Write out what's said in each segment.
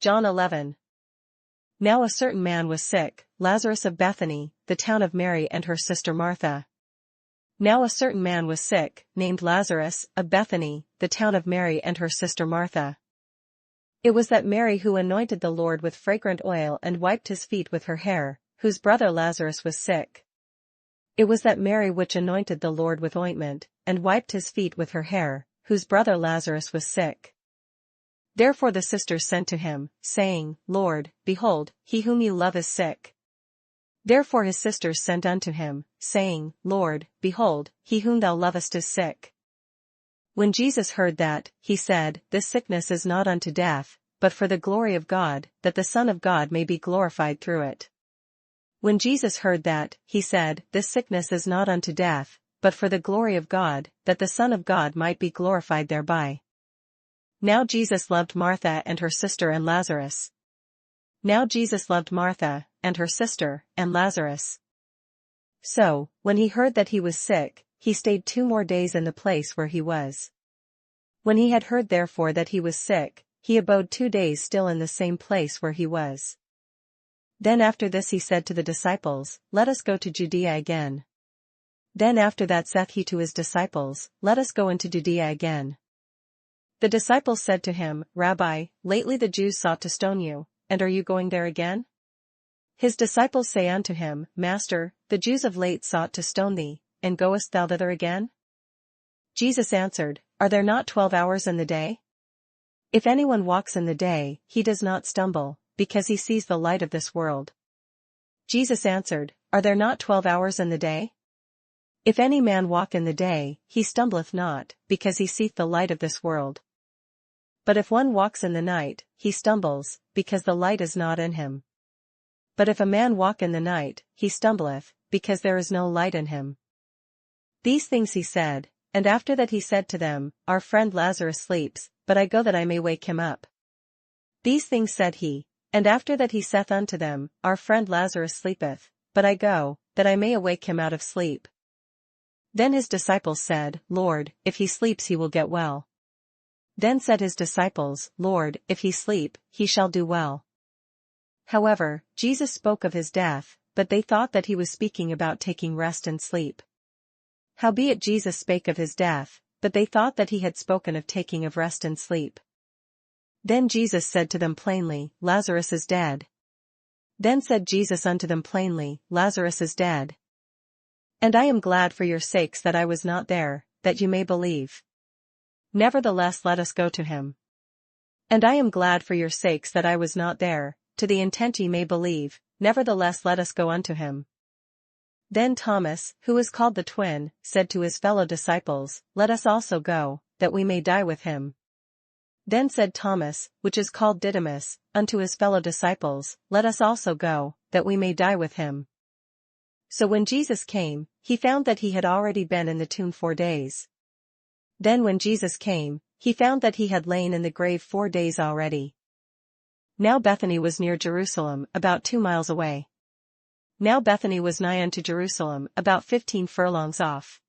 John 11. Now a certain man was sick, Lazarus of Bethany, the town of Mary and her sister Martha. Now a certain man was sick, named Lazarus, of Bethany, the town of Mary and her sister Martha. It was that Mary who anointed the Lord with fragrant oil and wiped his feet with her hair, whose brother Lazarus was sick. It was that Mary which anointed the Lord with ointment, and wiped his feet with her hair, whose brother Lazarus was sick. Therefore the sisters sent to him, saying, Lord, behold, he whom you love is sick. Therefore his sisters sent unto him, saying, Lord, behold, he whom thou lovest is sick. When Jesus heard that, he said, This sickness is not unto death, but for the glory of God, that the Son of God may be glorified through it. When Jesus heard that, he said, This sickness is not unto death, but for the glory of God, that the Son of God might be glorified thereby. Now Jesus loved Martha and her sister and Lazarus. Now Jesus loved Martha, and her sister, and Lazarus. So, when he heard that he was sick, he stayed 2 more days in the place where he was. When he had heard therefore that he was sick, he abode 2 days still in the same place where he was. Then after this he said to the disciples, Let us go to Judea again. Then after that saith he to his disciples, Let us go into Judea again. The disciples said to him, Rabbi, lately the Jews sought to stone you, and are you going there again? His disciples say unto him, Master, the Jews of late sought to stone thee, and goest thou thither again? Jesus answered, Are there not 12 hours in the day? If anyone walks in the day, he does not stumble, because he sees the light of this world. Jesus answered, Are there not 12 hours in the day? If any man walk in the day, he stumbleth not, because he seeth the light of this world. But if one walks in the night, he stumbles, because the light is not in him. But if a man walk in the night, he stumbleth, because there is no light in him. These things he said, and after that he said to them, Our friend Lazarus sleeps, but I go that I may wake him up. These things said he, and after that he saith unto them, Our friend Lazarus sleepeth, but I go, that I may awake him out of sleep. Then his disciples said, Lord, if he sleeps he will get well. Then said his disciples, Lord, if he sleep, he shall do well. However, Jesus spoke of his death, but they thought that he was speaking about taking rest and sleep. Howbeit Jesus spake of his death, but they thought that he had spoken of taking of rest and sleep. Then Jesus said to them plainly, Lazarus is dead. Then said Jesus unto them plainly, Lazarus is dead. And I am glad for your sakes that I was not there, that you may believe. Nevertheless let us go to him. And I am glad for your sakes that I was not there, to the intent ye may believe, nevertheless let us go unto him. Then Thomas, who is called the twin, said to his fellow disciples, Let us also go, that we may die with him. Then said Thomas, which is called Didymus, unto his fellow disciples, Let us also go, that we may die with him. So when Jesus came, he found that he had already been in the tomb 4 days. Then when Jesus came, he found that he had lain in the grave 4 days already. Now Bethany was near Jerusalem, about 2 miles away. Now Bethany was nigh unto Jerusalem, about 15 furlongs off.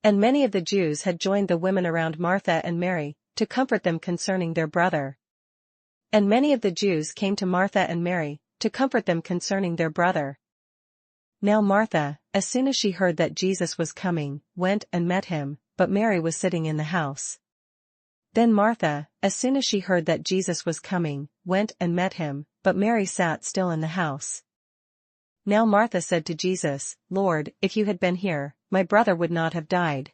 And many of the Jews had joined the women around Martha and Mary, to comfort them concerning their brother. And many of the Jews came to Martha and Mary, to comfort them concerning their brother. Now Martha, as soon as she heard that Jesus was coming, went and met him, but Mary was sitting in the house. Then Martha, as soon as she heard that Jesus was coming, went and met him, but Mary sat still in the house. Now Martha said to Jesus, Lord, if you had been here, my brother would not have died.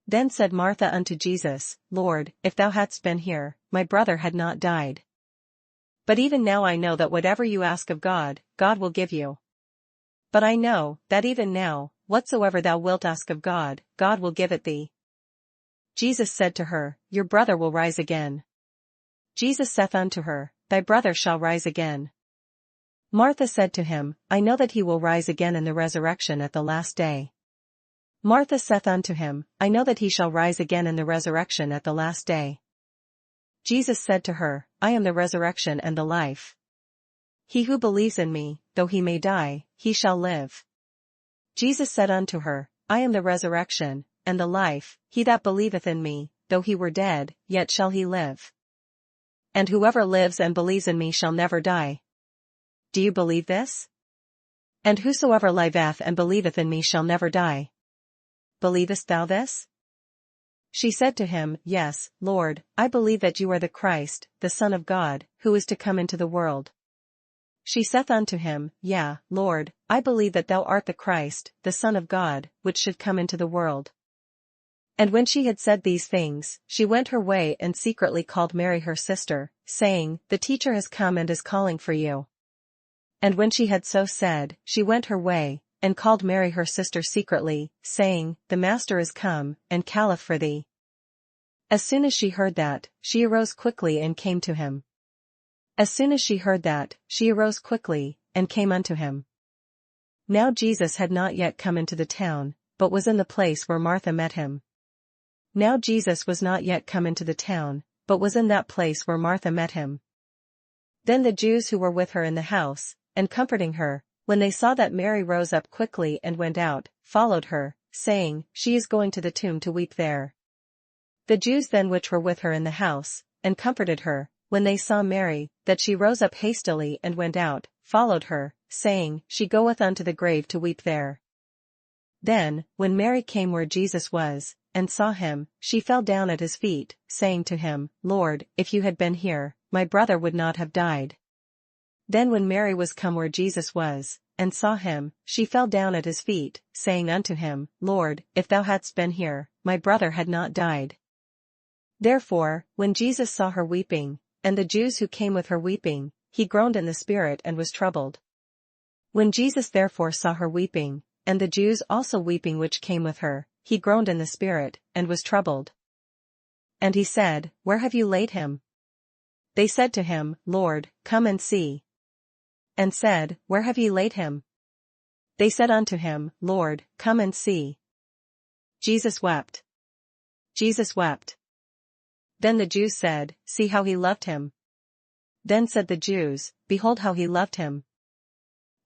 Then said Martha unto Jesus, Lord, if thou hadst been here, my brother had not died. But even now I know that whatever you ask of God, God will give you. But I know, that even now, whatsoever thou wilt ask of God, God will give it thee. Jesus said to her, Your brother will rise again. Jesus saith unto her, Thy brother shall rise again. Martha said to him, I know that he will rise again in the resurrection at the last day. Martha saith unto him, I know that he shall rise again in the resurrection at the last day. Jesus said to her, I am the resurrection and the life. He who believes in me, though he may die, he shall live. Jesus said unto her, I am the resurrection, and the life, he that believeth in me, though he were dead, yet shall he live. And whoever lives and believes in me shall never die. Do you believe this? And whosoever liveth and believeth in me shall never die. Believest thou this? She said to him, Yes, Lord, I believe that you are the Christ, the Son of God, who is to come into the world. She saith unto him, Yea, Lord, I believe that thou art the Christ, the Son of God, which should come into the world. And when she had said these things, she went her way and secretly called Mary her sister, saying, The teacher has come and is calling for you. And when she had so said, she went her way, and called Mary her sister secretly, saying, The Master is come, and calleth for thee. As soon as she heard that, she arose quickly and came to him. As soon as she heard that, she arose quickly, and came unto him. Now Jesus had not yet come into the town, but was in the place where Martha met him. Now Jesus was not yet come into the town, but was in that place where Martha met him. Then the Jews who were with her in the house, and comforting her, when they saw that Mary rose up quickly and went out, followed her, saying, She is going to the tomb to weep there. The Jews then which were with her in the house, and comforted her, when they saw Mary, that she rose up hastily and went out, followed her, saying, She goeth unto the grave to weep there. Then, when Mary came where Jesus was, and saw him, she fell down at his feet, saying to him, Lord, if you had been here, my brother would not have died. Then when Mary was come where Jesus was, and saw him, she fell down at his feet, saying unto him, Lord, if thou hadst been here, my brother had not died. Therefore, when Jesus saw her weeping, and the Jews who came with her weeping, he groaned in the spirit and was troubled. When Jesus therefore saw her weeping, and the Jews also weeping which came with her, he groaned in the spirit, and was troubled. And he said, Where have you laid him? They said to him, Lord, come and see. And said, Where have ye laid him? They said unto him, Lord, come and see. Jesus wept. Jesus wept. Then the Jews said, See how he loved him. Then said the Jews, Behold how he loved him.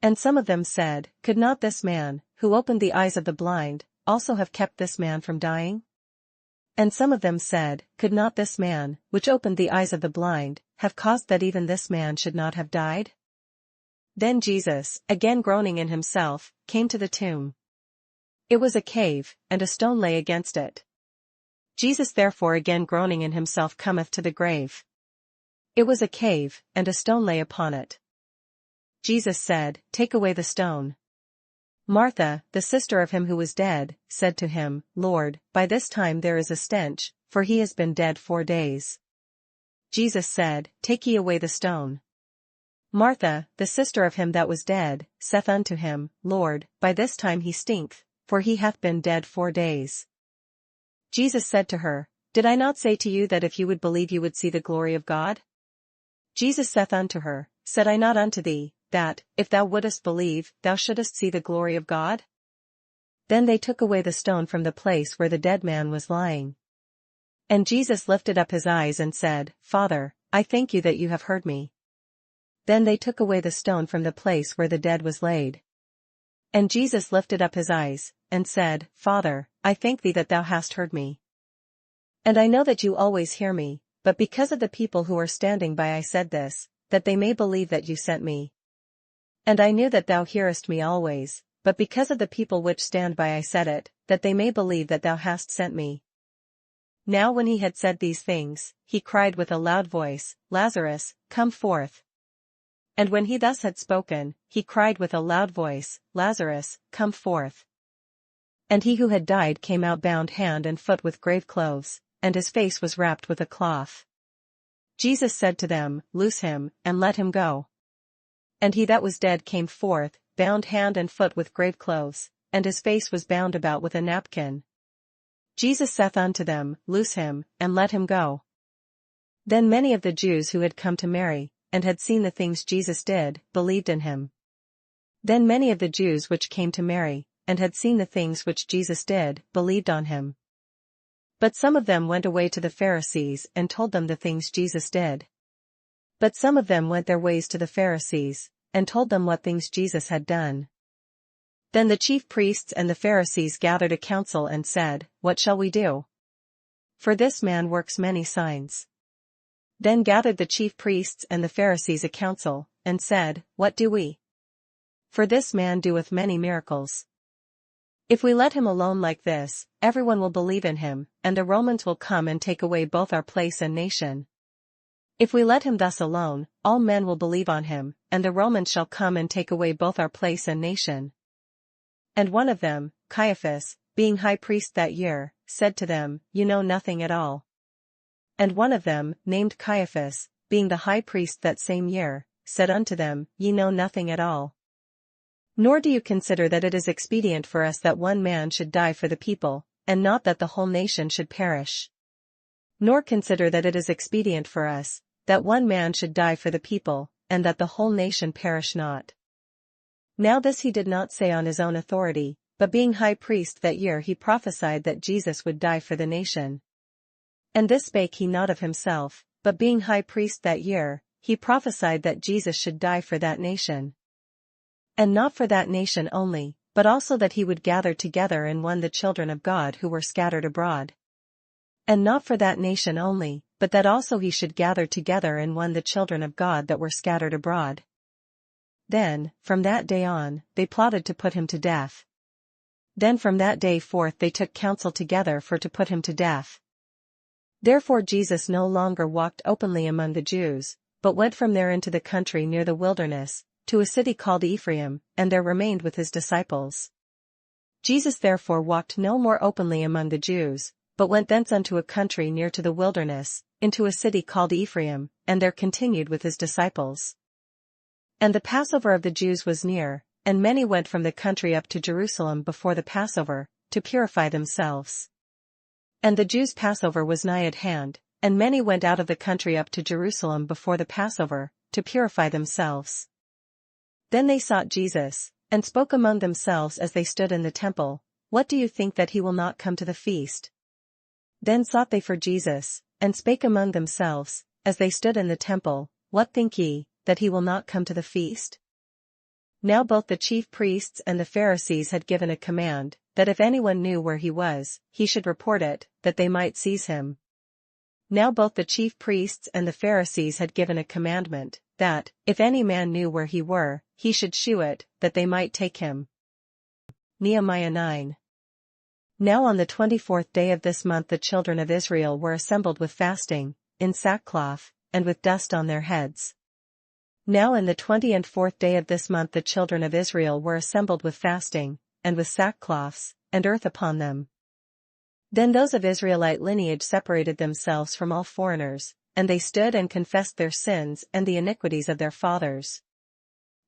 And some of them said, Could not this man, who opened the eyes of the blind, also have kept this man from dying? And some of them said, Could not this man, which opened the eyes of the blind, have caused that even this man should not have died? Then Jesus, again groaning in himself, came to the tomb. It was a cave, and a stone lay against it. Jesus therefore again groaning in himself cometh to the grave. It was a cave, and a stone lay upon it. Jesus said, Take away the stone. Martha, the sister of him who was dead, said to him, Lord, by this time there is a stench, for he has been dead 4 days. Jesus said, Take ye away the stone. Martha, the sister of him that was dead, saith unto him, Lord, by this time he stinketh, for he hath been dead 4 days. Jesus said to her, Did I not say to you that if you would believe you would see the glory of God? Jesus saith unto her, Said I not unto thee, that, if thou wouldest believe, thou shouldest see the glory of God? Then they took away the stone from the place where the dead man was lying. And Jesus lifted up his eyes and said, Father, I thank you that you have heard me. Then they took away the stone from the place where the dead was laid. And Jesus lifted up his eyes, and said, Father, I thank thee that thou hast heard me. And I know that you always hear me, but because of the people who are standing by I said this, that they may believe that you sent me. And I knew that thou hearest me always, but because of the people which stand by I said it, that they may believe that thou hast sent me. Now when he had said these things, he cried with a loud voice, Lazarus, come forth. And when he thus had spoken, he cried with a loud voice, Lazarus, come forth. And he who had died came out bound hand and foot with grave clothes, and his face was wrapped with a cloth. Jesus said to them, Loose him, and let him go. And he that was dead came forth, bound hand and foot with grave clothes, and his face was bound about with a napkin. Jesus saith unto them, Loose him, and let him go. Then many of the Jews who had come to Mary, and had seen the things Jesus did, believed in him. Then many of the Jews which came to Mary, and had seen the things which Jesus did, believed on him. But some of them went away to the Pharisees and told them the things Jesus did. But some of them went their ways to the Pharisees, and told them what things Jesus had done. Then the chief priests and the Pharisees gathered a council and said, What shall we do? For this man works many signs. Then gathered the chief priests and the Pharisees a council, and said, What do we? For this man doeth many miracles. If we let him alone like this, everyone will believe in him, and the Romans will come and take away both our place and nation. If we let him thus alone, all men will believe on him, and the Romans shall come and take away both our place and nation. And one of them, Caiaphas, being high priest that year, said to them, You know nothing at all. And one of them, named Caiaphas, being the high priest that same year, said unto them, Ye know nothing at all. Nor do you consider that it is expedient for us that one man should die for the people, and not that the whole nation should perish. Nor consider that it is expedient for us, that one man should die for the people, and that the whole nation perish not. Now this he did not say on his own authority, but being high priest that year he prophesied that Jesus would die for the nation. And this spake he not of himself, but being high priest that year, he prophesied that Jesus should die for that nation. And not for that nation only, but also that he would gather together in one the children of God who were scattered abroad. And not for that nation only, but that also he should gather together in one the children of God that were scattered abroad. Then, from that day on, they plotted to put him to death. Then from that day forth they took counsel together for to put him to death. Therefore Jesus no longer walked openly among the Jews, but went from there into the country near the wilderness, to a city called Ephraim, and there remained with his disciples. Jesus therefore walked no more openly among the Jews, but went thence unto a country near to the wilderness, into a city called Ephraim, and there continued with his disciples. And the Passover of the Jews was near, and many went from the country up to Jerusalem before the Passover, to purify themselves. And the Jews' Passover was nigh at hand, and many went out of the country up to Jerusalem before the Passover, to purify themselves. Then they sought Jesus, and spoke among themselves as they stood in the temple, What do you think that he will not come to the feast? Then sought they for Jesus, and spake among themselves, as they stood in the temple, What think ye, that he will not come to the feast? Now both the chief priests and the Pharisees had given a command, that if anyone knew where he was, he should report it, that they might seize him. Now both the chief priests and the Pharisees had given a commandment, that, if any man knew where he were, he should shew it, that they might take him. Nehemiah 9. Now on the 24th day of this month the children of Israel were assembled with fasting, in sackcloth, and with dust on their heads. Now in the 24th day of this month the children of Israel were assembled with fasting, and with sackcloths, and earth upon them. Then those of Israelite lineage separated themselves from all foreigners, and they stood and confessed their sins and the iniquities of their fathers.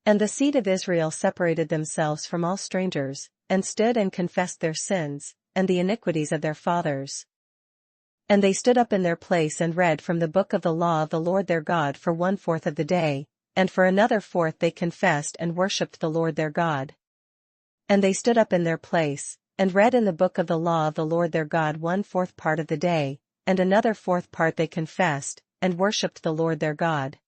And the seed of Israel separated themselves from all strangers, and stood and confessed their sins, and the iniquities of their fathers. And they stood up in their place and read from the book of the law of the Lord their God for 1/4 of the day, and for another 4th they confessed and worshipped the Lord their God. And they stood up in their place, and read in the book of the law of the Lord their God 1/4 part of the day, and another 4th part they confessed, and worshipped the Lord their God.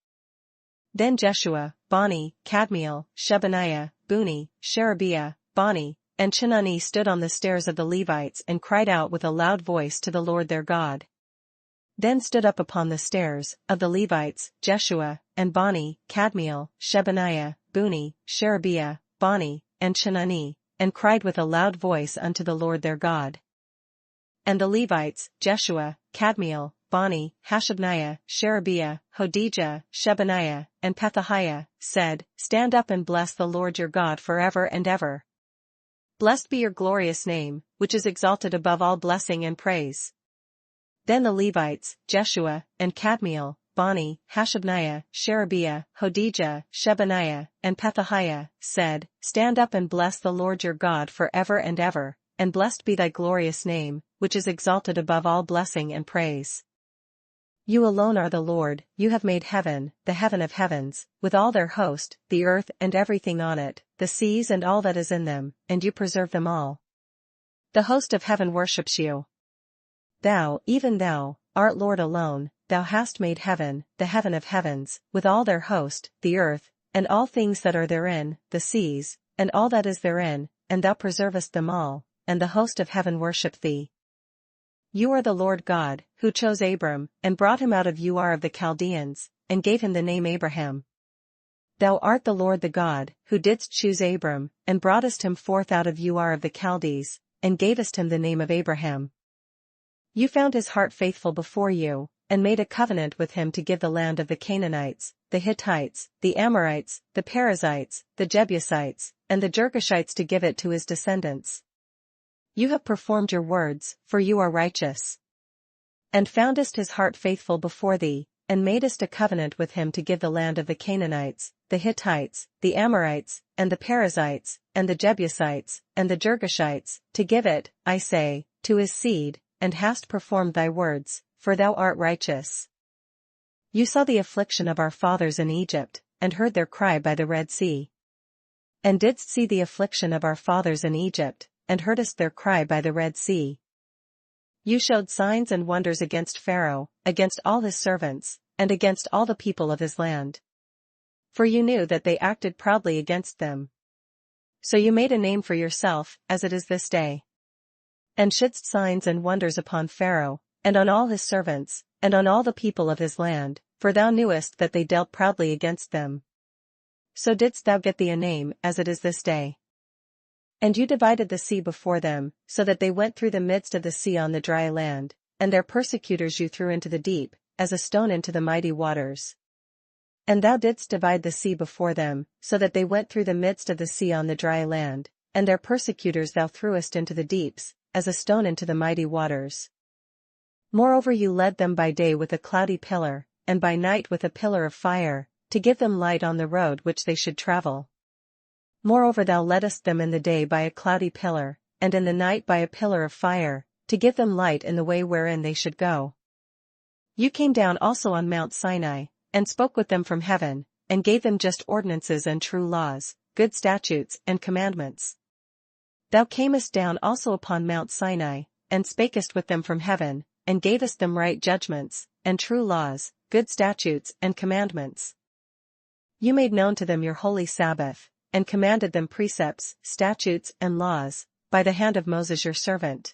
Then Jeshua, Bani, Kadmiel, Shebaniah, Buni, Sherebiah, Bani, and Chinani stood on the stairs of the Levites and cried out with a loud voice to the Lord their God. Then stood up upon the stairs of the Levites, Jeshua, and Bani, Kadmiel, Shebaniah, Buni, Sherebiah, Bani, and Chinani, and cried with a loud voice unto the Lord their God. And the Levites, Jeshua, Kadmiel, Bani, Hashabniah, Sherebiah, Hodijah, Shebaniah, and Pethahiah, said, Stand up and bless the Lord your God forever and ever. Blessed be your glorious name, which is exalted above all blessing and praise. Then the Levites, Jeshua, and Kadmiel, Bani, Hashabniah, Sherebiah, Hodijah, Shebaniah, and Pethahiah, said, Stand up and bless the Lord your God forever and ever, and blessed be thy glorious name, which is exalted above all blessing and praise. You alone are the Lord, you have made heaven, the heaven of heavens, with all their host, the earth and everything on it, the seas and all that is in them, and you preserve them all. The host of heaven worships you. Thou, even thou, art Lord alone, thou hast made heaven, the heaven of heavens, with all their host, the earth, and all things that are therein, the seas, and all that is therein, and thou preservest them all, and the host of heaven worship thee. You are the Lord God, who chose Abram, and brought him out of Ur of the Chaldeans, and gave him the name Abraham. Thou art the Lord the God, who didst choose Abram, and broughtest him forth out of Ur of the Chaldees, and gavest him the name of Abraham. You found his heart faithful before you, and made a covenant with him to give the land of the Canaanites, the Hittites, the Amorites, the Perizzites, the Jebusites, and the Girgashites to give it to his descendants. You have performed your words, for you are righteous. And foundest his heart faithful before thee, and madest a covenant with him to give the land of the Canaanites, the Hittites, the Amorites, and the Perizzites, and the Jebusites, and the Girgashites, to give it, I say, to his seed, and hast performed thy words, for thou art righteous. You saw the affliction of our fathers in Egypt, and heard their cry by the Red Sea. And didst see the affliction of our fathers in Egypt, and heardest their cry by the Red Sea. You showed signs and wonders against Pharaoh, against all his servants, and against all the people of his land. For you knew that they acted proudly against them. So you made a name for yourself, as it is this day. And shouldst signs and wonders upon Pharaoh, and on all his servants, and on all the people of his land, for thou knewest that they dealt proudly against them. So didst thou get thee a name, as it is this day. And you divided the sea before them, so that they went through the midst of the sea on the dry land, and their persecutors you threw into the deep, as a stone into the mighty waters. And thou didst divide the sea before them, so that they went through the midst of the sea on the dry land, and their persecutors thou threwest into the deeps, as a stone into the mighty waters. Moreover you led them by day with a cloudy pillar, and by night with a pillar of fire, to give them light on the road which they should travel. Moreover thou leddest them in the day by a cloudy pillar, and in the night by a pillar of fire, to give them light in the way wherein they should go. You came down also on Mount Sinai, and spoke with them from heaven, and gave them just ordinances and true laws, good statutes and commandments. Thou camest down also upon Mount Sinai, and spakest with them from heaven, and gavest them right judgments, and true laws, good statutes and commandments. You made known to them your holy Sabbath, and commanded them precepts, statutes and laws, by the hand of Moses your servant.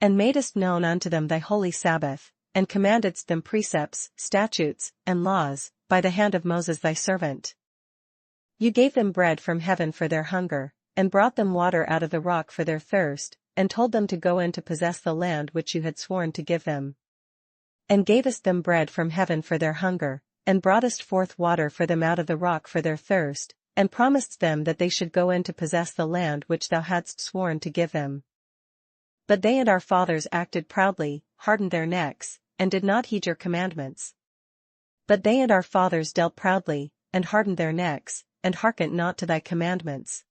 And madest known unto them thy holy Sabbath, and commandedst them precepts, statutes, and laws, by the hand of Moses thy servant. You gave them bread from heaven for their hunger, and brought them water out of the rock for their thirst, and told them to go in to possess the land which you had sworn to give them. And gavest them bread from heaven for their hunger, and broughtest forth water for them out of the rock for their thirst, and promisedst them that they should go in to possess the land which thou hadst sworn to give them. But they and our fathers acted proudly, hardened their necks, and did not heed your commandments. But they and our fathers dealt proudly, and hardened their necks, and hearkened not to thy commandments.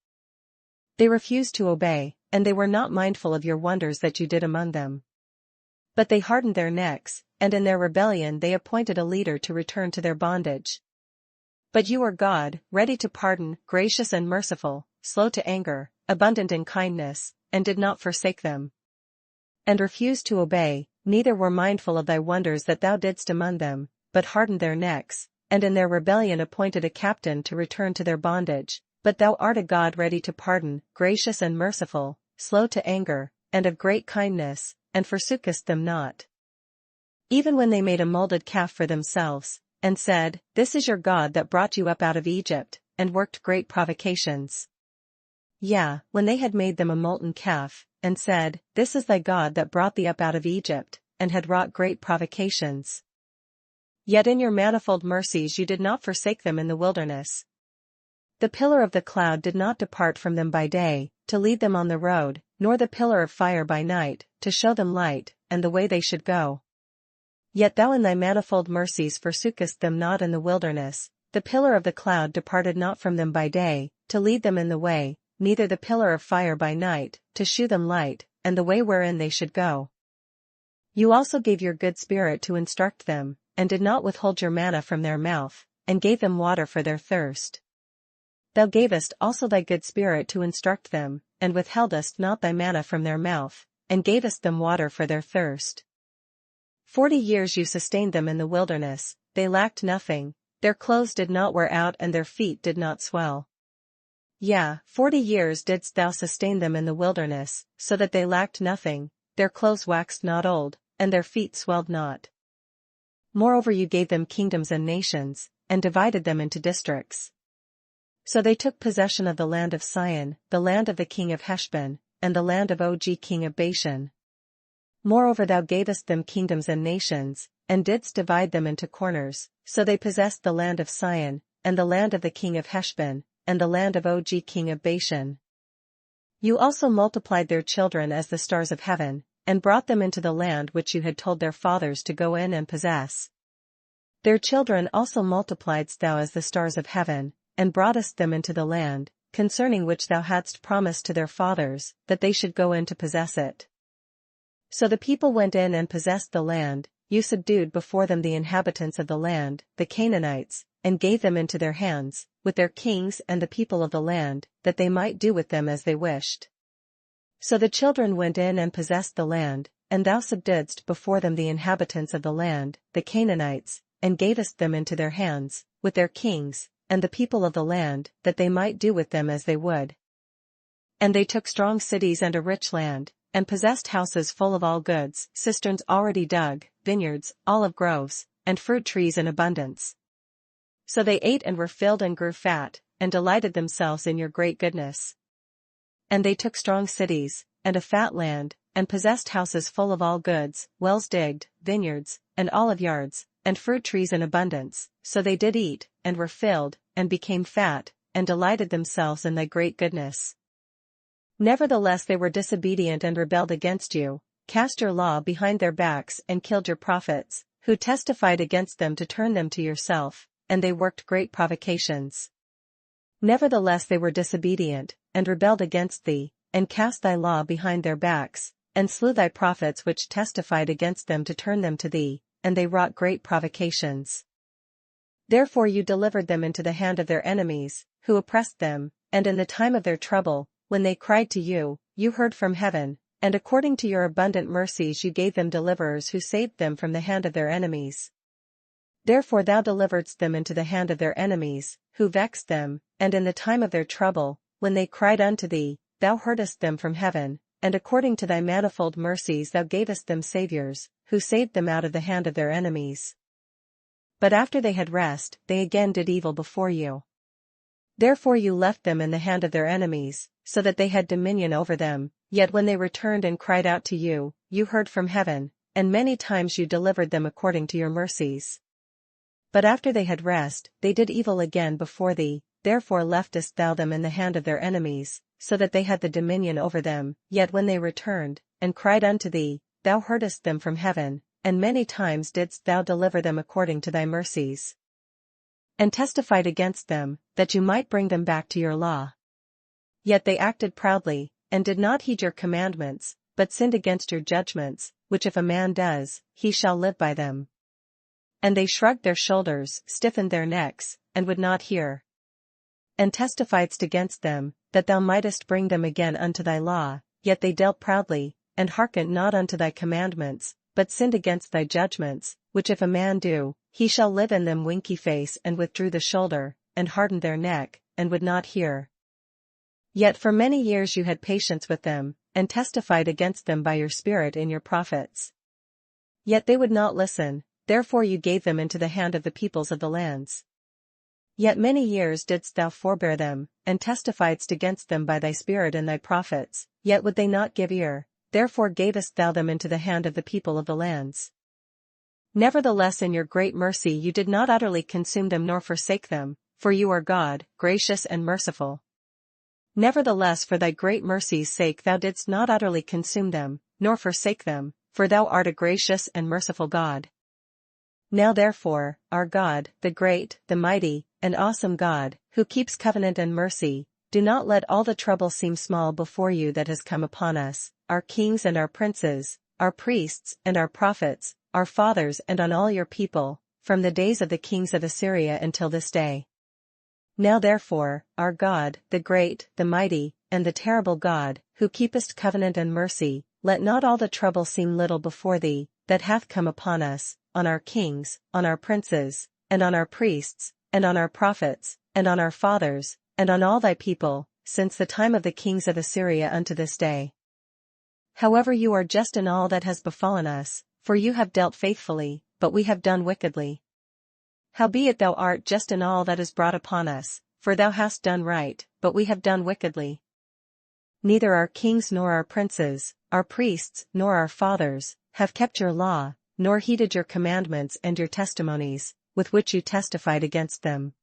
They refused to obey, and they were not mindful of your wonders that you did among them. But they hardened their necks, and in their rebellion they appointed a leader to return to their bondage. But you are God, ready to pardon, gracious and merciful, slow to anger, abundant in kindness, and did not forsake them. And refused to obey, neither were mindful of thy wonders that thou didst among them, but hardened their necks, and in their rebellion appointed a captain to return to their bondage. But thou art a God ready to pardon, gracious and merciful, slow to anger, and of great kindness, and forsookest them not. Even when they made a molded calf for themselves, and said, This is your God that brought you up out of Egypt, and worked great provocations. Yea, when they had made them a molten calf, and said, This is thy God that brought thee up out of Egypt, and had wrought great provocations. Yet in your manifold mercies you did not forsake them in the wilderness. The pillar of the cloud did not depart from them by day, to lead them on the road, nor the pillar of fire by night, to show them light, and the way they should go. Yet thou in thy manifold mercies forsookest them not in the wilderness, the pillar of the cloud departed not from them by day, to lead them in the way, neither the pillar of fire by night, to shew them light, and the way wherein they should go. You also gave your good Spirit to instruct them, and did not withhold your manna from their mouth, and gave them water for their thirst. Thou gavest also thy good Spirit to instruct them, and withheldest not thy manna from their mouth, and gavest them water for their thirst. 40 years you sustained them in the wilderness, they lacked nothing, their clothes did not wear out and their feet did not swell. Yea, 40 years didst thou sustain them in the wilderness, so that they lacked nothing, their clothes waxed not old, and their feet swelled not. Moreover you gave them kingdoms and nations, and divided them into districts. So they took possession of the land of Sion, the land of the king of Heshbon, and the land of Og king of Bashan. Moreover thou gavest them kingdoms and nations, and didst divide them into corners, so they possessed the land of Sion, and the land of the king of Heshbon, and the land of Og king of Bashan. You also multiplied their children as the stars of heaven, and brought them into the land which you had told their fathers to go in and possess. Their children also multipliedst thou as the stars of heaven, and broughtest them into the land, concerning which thou hadst promised to their fathers, that they should go in to possess it. So the people went in and possessed the land, you subdued before them the inhabitants of the land, the Canaanites, and gave them into their hands, with their kings and the people of the land, that they might do with them as they wished. So the children went in and possessed the land, and thou subduedst before them the inhabitants of the land, the Canaanites, and gavest them into their hands, with their kings, and the people of the land, that they might do with them as they would. And they took strong cities and a rich land, and possessed houses full of all goods, cisterns already dug, vineyards, olive groves, and fruit trees in abundance. So they ate and were filled and grew fat, and delighted themselves in your great goodness. And they took strong cities, and a fat land, and possessed houses full of all goods, wells digged, vineyards, and olive yards, and fruit trees in abundance, so they did eat, and were filled, and became fat, and delighted themselves in thy great goodness. Nevertheless they were disobedient and rebelled against you, cast your law behind their backs and killed your prophets, who testified against them to turn them to yourself, and they worked great provocations. Nevertheless they were disobedient, and rebelled against thee, and cast thy law behind their backs, and slew thy prophets which testified against them to turn them to thee, and they wrought great provocations. Therefore you delivered them into the hand of their enemies, who oppressed them, and in the time of their trouble, when they cried to you, you heard from heaven, and according to your abundant mercies you gave them deliverers who saved them from the hand of their enemies. Therefore thou deliveredst them into the hand of their enemies, who vexed them, and in the time of their trouble, when they cried unto thee, thou heardest them from heaven, and according to thy manifold mercies thou gavest them saviors, who saved them out of the hand of their enemies. But after they had rest, they again did evil before you. Therefore you left them in the hand of their enemies, so that they had dominion over them, yet when they returned and cried out to you, you heard from heaven, and many times you delivered them according to your mercies. But after they had rest, they did evil again before thee, therefore leftest thou them in the hand of their enemies, so that they had the dominion over them, yet when they returned, and cried unto thee, thou heardest them from heaven, and many times didst thou deliver them according to thy mercies. And testified against them, that you might bring them back to your law. Yet they acted proudly, and did not heed your commandments, but sinned against your judgments, which if a man does, he shall live by them. And they shrugged their shoulders, stiffened their necks, and would not hear. And testifiedst against them, that thou mightest bring them again unto thy law, yet they dealt proudly, and hearkened not unto thy commandments, but sinned against thy judgments, which if a man do, he shall live in them. Winky face and withdrew the shoulder, and hardened their neck, and would not hear. Yet for many years you had patience with them, and testified against them by your Spirit in your prophets. Yet they would not listen, therefore you gave them into the hand of the peoples of the lands. Yet many years didst thou forbear them, and testifiedst against them by thy Spirit and thy prophets, yet would they not give ear, therefore gavest thou them into the hand of the people of the lands. Nevertheless in your great mercy you did not utterly consume them nor forsake them, for you are God, gracious and merciful. Nevertheless for thy great mercy's sake thou didst not utterly consume them, nor forsake them, for thou art a gracious and merciful God. Now therefore, our God, the great, the mighty, and awesome God, who keeps covenant and mercy, do not let all the trouble seem small before you that has come upon us, our kings and our princes, our priests and our prophets, our fathers and on all your people, from the days of the kings of Assyria until this day. Now therefore, our God, the great, the mighty, and the terrible God, who keepest covenant and mercy, let not all the trouble seem little before thee, that hath come upon us, on our kings, on our princes, and on our priests, and on our prophets, and on our fathers, and on all thy people, since the time of the kings of Assyria unto this day. However, you are just in all that has befallen us, for you have dealt faithfully, but we have done wickedly. Howbeit thou art just in all that is brought upon us, for thou hast done right, but we have done wickedly. Neither our kings nor our princes, our priests nor our fathers, have kept your law, nor heeded your commandments and your testimonies, with which you testified against them.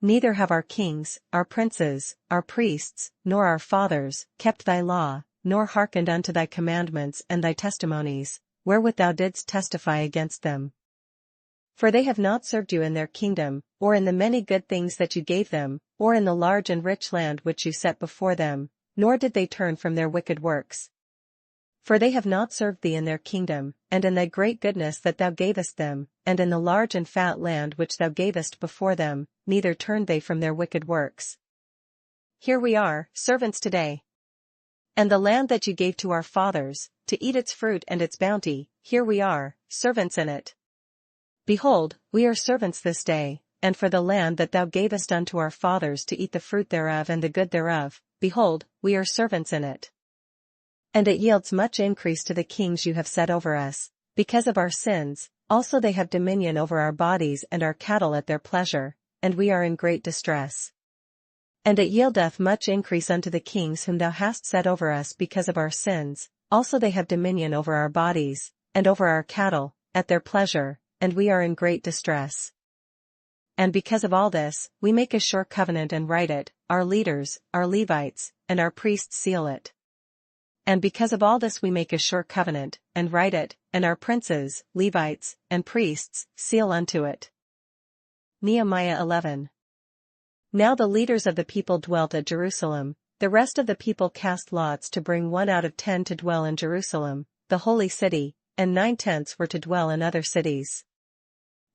Neither have our kings, our princes, our priests, nor our fathers, kept thy law, nor hearkened unto thy commandments and thy testimonies, wherewith thou didst testify against them. For they have not served you in their kingdom, or in the many good things that you gave them, or in the large and rich land which you set before them, nor did they turn from their wicked works. For they have not served thee in their kingdom, and in thy great goodness that thou gavest them, and in the large and fat land which thou gavest before them, neither turned they from their wicked works. Here we are, servants today. And the land that you gave to our fathers, to eat its fruit and its bounty, here we are, servants in it. Behold, we are servants this day, and for the land that thou gavest unto our fathers to eat the fruit thereof and the good thereof, behold, we are servants in it. And it yields much increase to the kings you have set over us, because of our sins, also they have dominion over our bodies and our cattle at their pleasure, and we are in great distress. And it yieldeth much increase unto the kings whom thou hast set over us because of our sins, also they have dominion over our bodies, and over our cattle, at their pleasure, and we are in great distress. And because of all this, we make a sure covenant and write it, our leaders, our Levites, and our priests seal it. And because of all this we make a sure covenant, and write it, and our princes, Levites, and priests, seal unto it. Nehemiah 11. Now the leaders of the people dwelt at Jerusalem, the rest of the people cast lots to bring 1 out of 10 to dwell in Jerusalem, the holy city, and 9/10 were to dwell in other cities.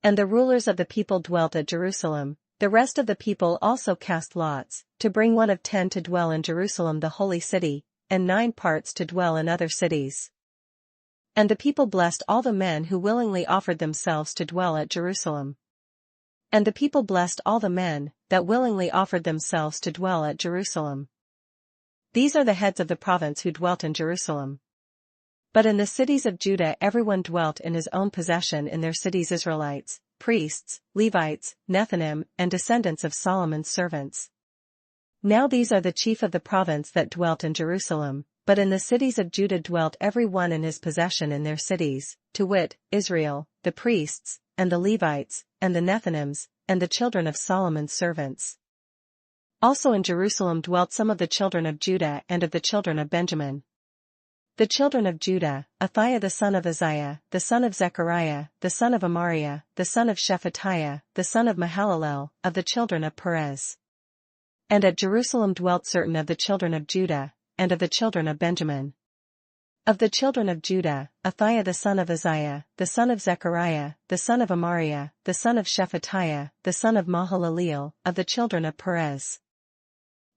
And the rulers of the people dwelt at Jerusalem, the rest of the people also cast lots, to bring 1 of 10 to dwell in Jerusalem the holy city, and 9 parts to dwell in other cities. And the people blessed all the men who willingly offered themselves to dwell at Jerusalem. And the people blessed all the men that willingly offered themselves to dwell at Jerusalem. These are the heads of the province who dwelt in Jerusalem. But in the cities of Judah everyone dwelt in his own possession in their cities, Israelites, priests, Levites, Nethinim, and descendants of Solomon's servants. Now these are the chief of the province that dwelt in Jerusalem, but in the cities of Judah dwelt every one in his possession in their cities, to wit, Israel, the priests, and the Levites, and the Nethinims, and the children of Solomon's servants. Also in Jerusalem dwelt some of the children of Judah and of the children of Benjamin. The children of Judah, Athaiah the son of Uzziah, the son of Zechariah, the son of Amariah, the son of Shephatiah, the son of Mahalalel, of the children of Perez. And at Jerusalem dwelt certain of the children of Judah, and of the children of Benjamin. Of the children of Judah, Athaiah the son of Uzziah, the son of Zechariah, the son of Amariah, the son of Shephatiah, the son of Mahalaleel, of the children of Perez.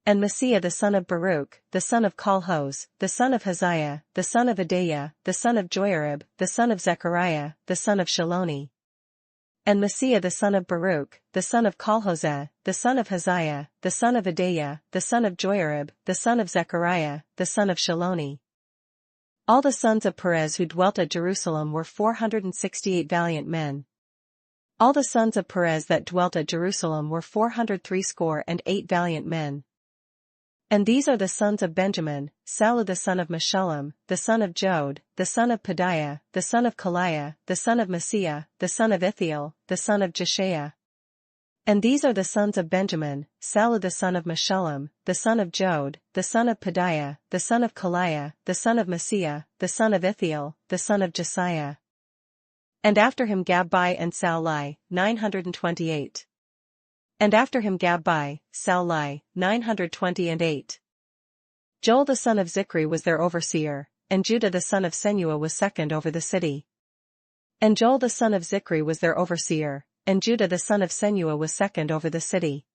And Messiah the son of Baruch, the son of Kolhoz, the son of Haziah, the son of Adaiah, the son of Joiarib, the son of Zechariah, the son of Shaloni. And Messiah the son of Baruch, the son of Kolhozeh, the son of Haziah, the son of Adaiah, the son of Joiarib, the son of Zechariah, the son of Shaloni. All the sons of Perez who dwelt at Jerusalem were 468 valiant men. All the sons of Perez that dwelt at Jerusalem were 468 valiant men. And these are the sons of Benjamin, Sallu the son of Meshullam, the son of Jod, the son of Pedaiah, the son of Kaliah, the son of Messiah, the son of Ithiel, the son of Jeshaiah. And these are the sons of Benjamin, Sallu the son of Meshullam, the son of Jod, the son of Pedaiah, the son of Kaliah, the son of Messiah, the son of Ithiel, the son of Jesiah. And after him Gabbai and Sallai, 928. And after him Gabbai, Sallai, 928. Joel the son of Zichri was their overseer, and Judah the son of Senua was second over the city. And Joel the son of Zichri was their overseer, and Judah the son of Senua was second over the city.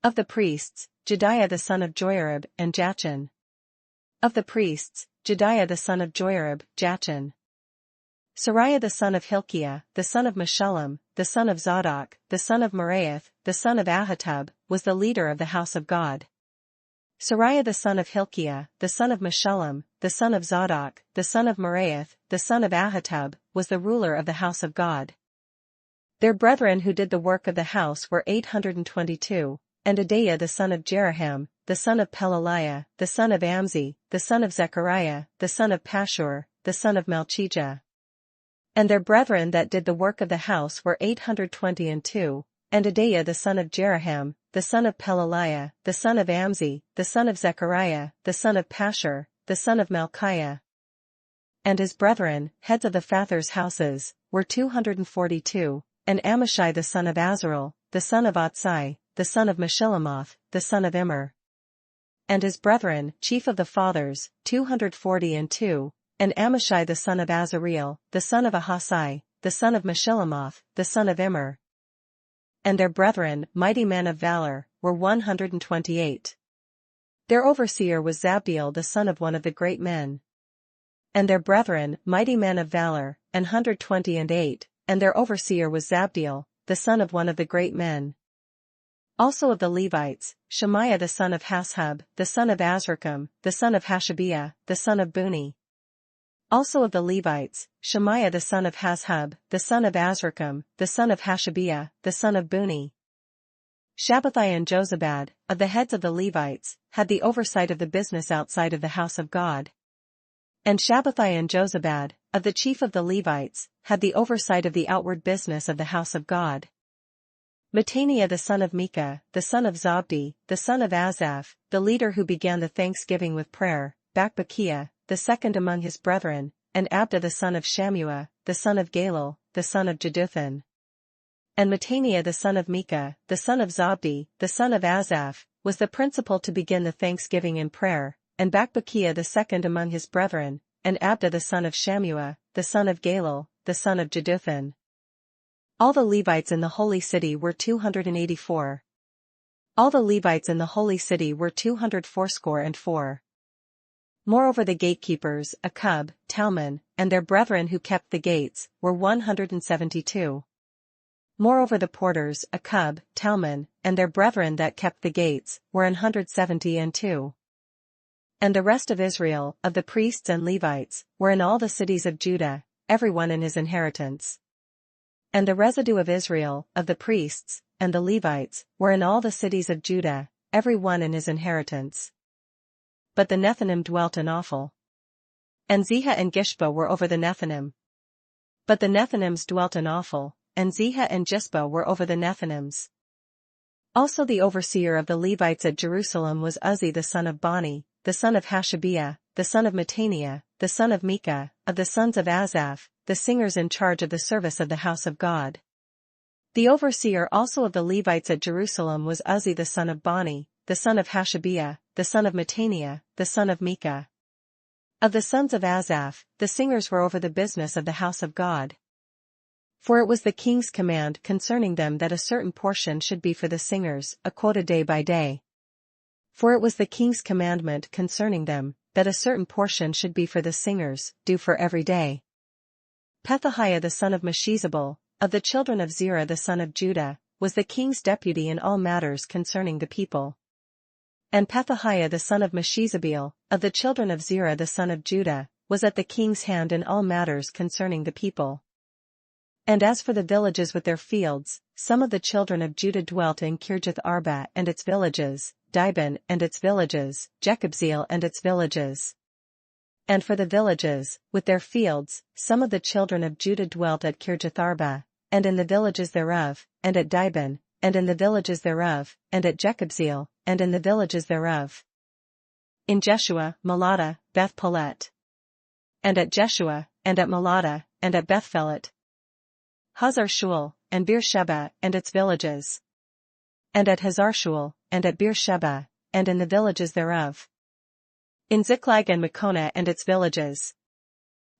Of the priests, Jedaiah the son of Joiarib and Jachin. Of the priests, Jedaiah the son of Joiarib, Jachin. Sariah the son of Hilkiah, the son of Meshullam, the son of Zadok, the son of Meraioth, the son of Ahitub, was the leader of the house of God. Sariah the son of Hilkiah, the son of Meshullam, the son of Zadok, the son of Meraioth, the son of Ahitub, was the ruler of the house of God. Their brethren who did the work of the house were 822, and Adaiah the son of Jeraham, the son of Pelaliah, the son of Amzi, the son of Zechariah, the son of Pashur, the son of Malchijah. And their brethren that did the work of the house were 822, and Adaiah the son of Jeraham, the son of Pelaliah, the son of Amzi, the son of Zechariah, the son of Pashur, the son of Malchiah. And his brethren, heads of the fathers' houses, were 242, and Amashai the son of Azarel, the son of Otsai, the son of Meshillemoth, the son of Immer. And his brethren, chief of the fathers, 242, and Amashai the son of Azareel, the son of Ahasai, the son of Meshillemoth, the son of Immer. And their brethren, mighty men of valor, were 128. Their overseer was Zabdiel the son of one of the great men. And their brethren, mighty men of valor, 128, and their overseer was Zabdiel, the son of one of the great men. Also of the Levites, Shemaiah the son of Hashub, the son of Azrikam, the son of Hashabiah, the son of Buni. Also of the Levites, Shemaiah the son of Hashub, the son of Azrikam, the son of Hashabiah, the son of Buni. Shabbathai and Jozabad, of the heads of the Levites, had the oversight of the business outside of the house of God. And Shabbathai and Jozabad, of the chief of the Levites, had the oversight of the outward business of the house of God. Mattaniah the son of Micah, the son of Zabdi, the son of Asaph, the leader who began the thanksgiving with prayer, Bakbakiah, the second among his brethren, and Abda the son of Shammua, the son of Galal, the son of Jeduthun. And Mattaniah the son of Micah, the son of Zabdi, the son of Asaph, was the principal to begin the thanksgiving in prayer, and Bakbakiah the second among his brethren, and Abda the son of Shammua, the son of Galal, the son of Jeduthun. All the Levites in the holy city were 284. All the Levites in the holy city were 284. Moreover the gatekeepers, Akub, Talmon, and their brethren who kept the gates, were 172. Moreover the porters, Akub, Talmon, and their brethren that kept the gates, were 172. And the rest of Israel, of the priests and Levites, were in all the cities of Judah, every one in his inheritance. And the residue of Israel, of the priests, and the Levites, were in all the cities of Judah, every one in his inheritance. But the Nethinim dwelt in Ophel. And Ziha and Gishpa were over the Nethinims. But the Nethinims dwelt in Ophel, and Ziha and Gispa were over the Nethinims. Also the overseer of the Levites at Jerusalem was Uzzi the son of Bani, the son of Hashabiah, the son of Mattaniah, the son of Micah, of the sons of Asaph, the singers in charge of the service of the house of God. The overseer also of the Levites at Jerusalem was Uzzi the son of Bani, the son of Hashabiah, the son of Mattaniah, the son of Micah. Of the sons of Asaph, the singers were over the business of the house of God. For it was the king's command concerning them that a certain portion should be for the singers, a quota day by day. For it was the king's commandment concerning them, that a certain portion should be for the singers, due for every day. Pethahiah the son of Meshizabel, of the children of Zerah the son of Judah, was the king's deputy in all matters concerning the people. And Pethahiah the son of Meshizabel, of the children of Zerah the son of Judah, was at the king's hand in all matters concerning the people. And as for the villages with their fields, some of the children of Judah dwelt in Kirjath Arba and its villages, Dibon and its villages, Jekabzeel and its villages. And for the villages, with their fields, some of the children of Judah dwelt at Kirjath Arba, and in the villages thereof, and at Dibon, and in the villages thereof, and at Jekabzeel, and in the villages thereof. In Jeshua, Malada, Beth Pelet. And at Jeshua, and at Malada, and at Bethphelet. Hazar Shual, and Beersheba, and its villages. And at Hazar Shual, and at Beersheba, and in the villages thereof. In Ziklag and Makona and its villages.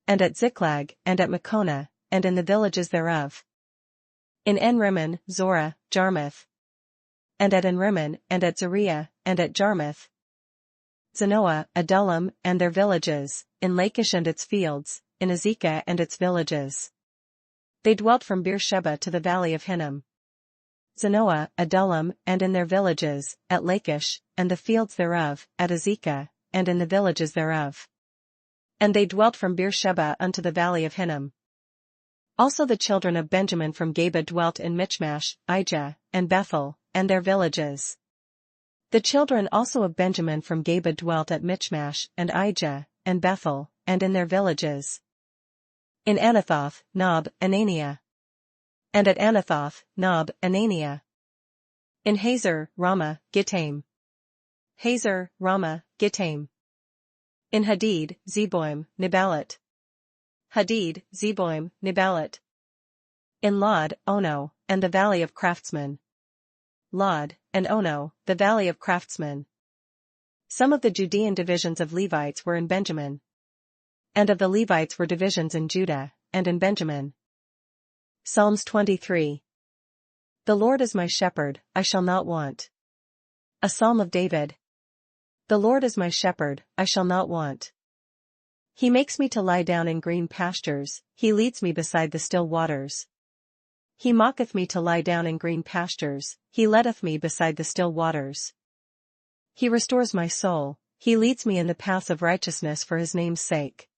And at Ziklag, and at Makona, and in the villages thereof. In En-Rimmon, Zorah, Jarmuth. And at En-Rimmon, and at Zariah, and at Jarmuth. Zanoah, Adullam, and their villages, in Lachish and its fields, in Azekah and its villages. They dwelt from Beersheba to the valley of Hinnom. Zanoah, Adullam, and in their villages, at Lachish, and the fields thereof, at Azekah, and in the villages thereof. And they dwelt from Beersheba unto the valley of Hinnom. Also the children of Benjamin from Geba dwelt in Michmash, Ijah, and Bethel, and their villages. The children also of Benjamin from Geba dwelt at Michmash, and Ijah, and Bethel, and in their villages. In Anathoth, Nob, Ananiah. And at Anathoth, Nob, Ananiah. In Hazor, Ramah, Gittaim. Hazor, Ramah, Gittaim. In Hadid, Zeboim, Neballat. Hadid, Zeboim, Neballat. In Lod, Ono, and the valley of craftsmen. Lod, and Ono, the valley of craftsmen. Some of the Judean divisions of Levites were in Benjamin. And of the Levites were divisions in Judah, and in Benjamin. Psalms 23. The Lord is my shepherd, I shall not want. A psalm of David. The Lord is my shepherd, I shall not want. He makes me to lie down in green pastures, he leads me beside the still waters. He maketh me to lie down in green pastures, he leadeth me beside the still waters. He restores my soul, he leads me in the paths of righteousness for his name's sake.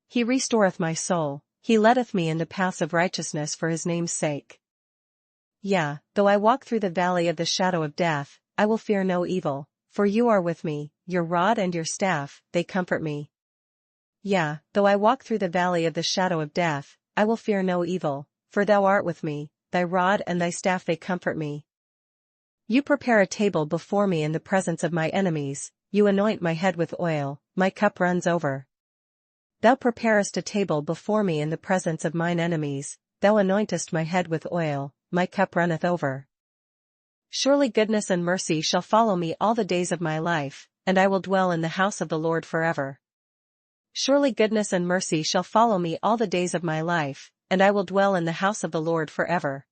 He restoreth my soul, he leadeth me in the paths of righteousness for his name's sake. Yea, though I walk through the valley of the shadow of death, I will fear no evil, for you are with me, your rod and your staff, they comfort me. Yea, though I walk through the valley of the shadow of death, I will fear no evil, for thou art with me, thy rod and thy staff they comfort me. You prepare a table before me in the presence of my enemies, you anoint my head with oil, my cup runs over. Thou preparest a table before me in the presence of mine enemies, thou anointest my head with oil, my cup runneth over. Surely goodness and mercy shall follow me all the days of my life, and I will dwell in the house of the Lord forever. Surely goodness and mercy shall follow me all the days of my life, and I will dwell in the house of the Lord forever.